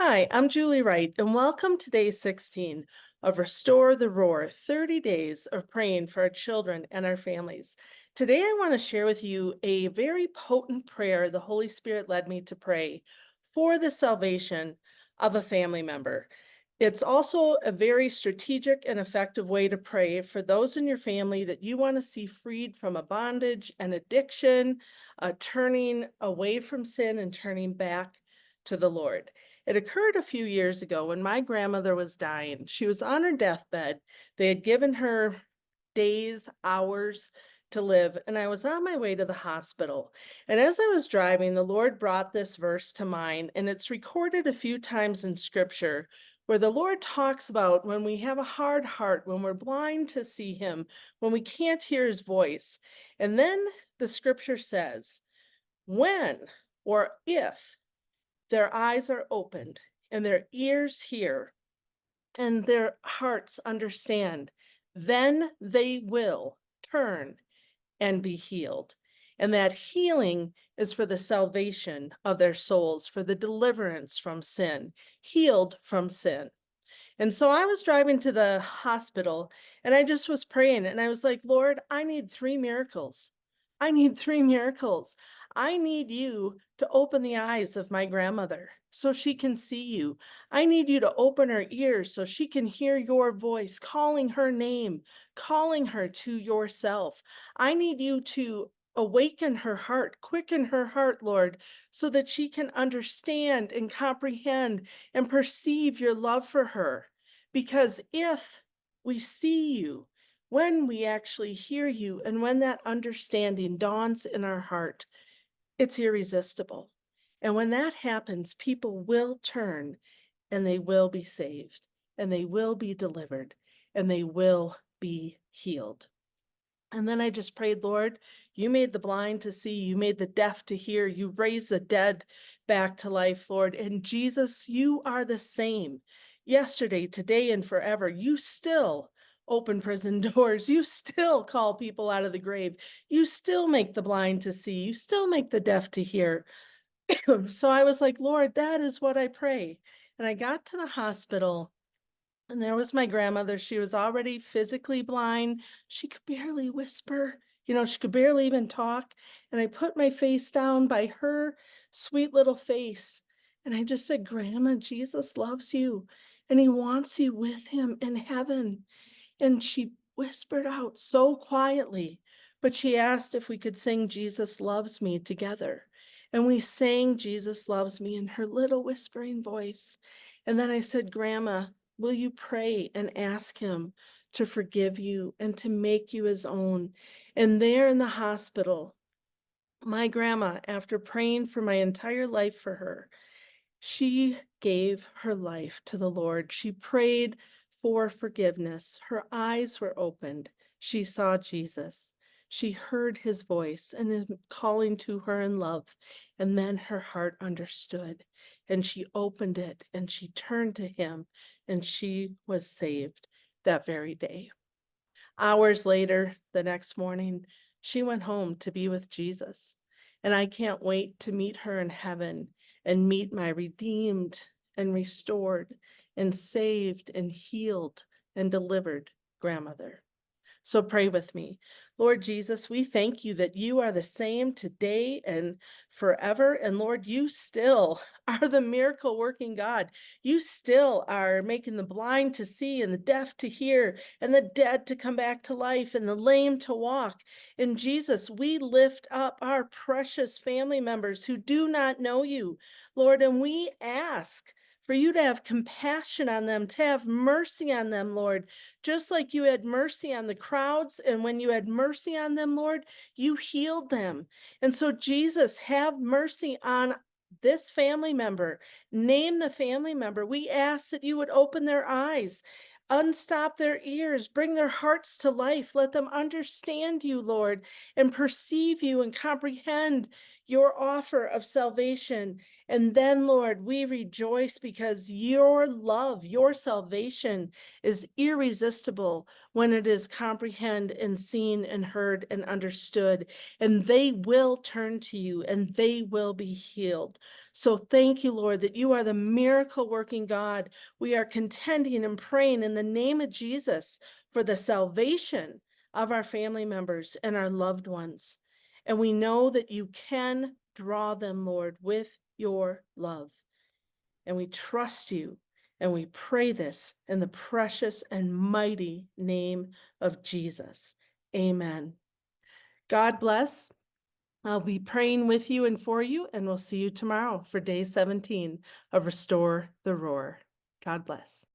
Hi, I'm Julie Wright, and welcome to day 16 of Restore the Roar 30 days of praying for our children and our families. Today, I want to share with you a very potent prayer the Holy Spirit led me to pray for the salvation of a family member. It's also a very strategic and effective way to pray for those in your family that you want to see freed from a bondage and addiction, turning away from sin and turning back to the Lord. It occurred a few years ago when my grandmother was dying. She was on her deathbed. They had given her days, hours to live, and I was on my way to the hospital. And as I was driving, the Lord brought this verse to mind, and it's recorded a few times in scripture where the Lord talks about when we have a hard heart, when we're blind to see Him, when we can't hear His voice. And then the scripture says, when or if their eyes are opened and their ears hear and their hearts understand, then they will turn and be healed. And that healing is for the salvation of their souls, for the deliverance from sin, healed from sin. And so I was driving to the hospital and I just was praying and I was like, Lord, I need three miracles. I need three miracles. I need you to open the eyes of my grandmother so she can see you. I need you to open her ears so she can hear your voice, calling her name, calling her to yourself. I need you to awaken her heart, quicken her heart, Lord, so that she can understand and comprehend and perceive your love for her. Because if we see you, when we actually hear you, and when that understanding dawns in our heart, it's irresistible. And when that happens, people will turn and they will be saved and they will be delivered and they will be healed. And then I just prayed, Lord, you made the blind to see, you made the deaf to hear, you raised the dead back to life, Lord. And Jesus, you are the same yesterday, today, and forever. You still open prison doors. You still call people out of the grave. You still make the blind to see. You still make the deaf to hear. So I was like, Lord, that is what I pray. And I got to the hospital and there was my grandmother. She was already physically blind. She could barely whisper. She could barely even talk. And I put my face down by her sweet little face. And I just said, Grandma, Jesus loves you and he wants you with him in heaven. And she whispered out so quietly, but she asked if we could sing Jesus Loves Me together. And we sang Jesus Loves Me in her little whispering voice. And then I said, Grandma, will you pray and ask him to forgive you and to make you his own? And there in the hospital, my grandma, after praying for my entire life for her, she gave her life to the Lord. She prayed for forgiveness. Her eyes were opened. She saw Jesus. She heard his voice and him calling to her in love. And then her heart understood and she opened it and she turned to him and she was saved that very day. Hours later, the next morning, she went home to be with Jesus. And I can't wait to meet her in heaven and meet my redeemed and restored and saved and healed and delivered grandmother. So pray with me. Lord Jesus, we thank you that you are the same today and forever. And Lord, you still are the miracle working God. You still are making the blind to see and the deaf to hear and the dead to come back to life and the lame to walk. And Jesus, we lift up our precious family members who do not know you, Lord, and we ask for you to have compassion on them, to have mercy on them, Lord, just like you had mercy on the crowds. And when you had mercy on them, Lord, you healed them. And so, Jesus, have mercy on this family member. Name the family member. We ask that you would open their eyes, unstop their ears, bring their hearts to life. Let them understand you, Lord, and perceive you and comprehend your offer of salvation. And then, Lord, we rejoice because your love, your salvation is irresistible when it is comprehended and seen and heard and understood. And they will turn to you and they will be healed. So thank you, Lord, that you are the miracle working God. We are contending and praying in the name of Jesus for the salvation of our family members and our loved ones. And we know that you can draw them, Lord, with your love. And we trust you and we pray this in the precious and mighty name of Jesus. Amen. God bless. I'll be praying with you and for you, and we'll see you tomorrow for day 17 of Restore the Roar. God bless.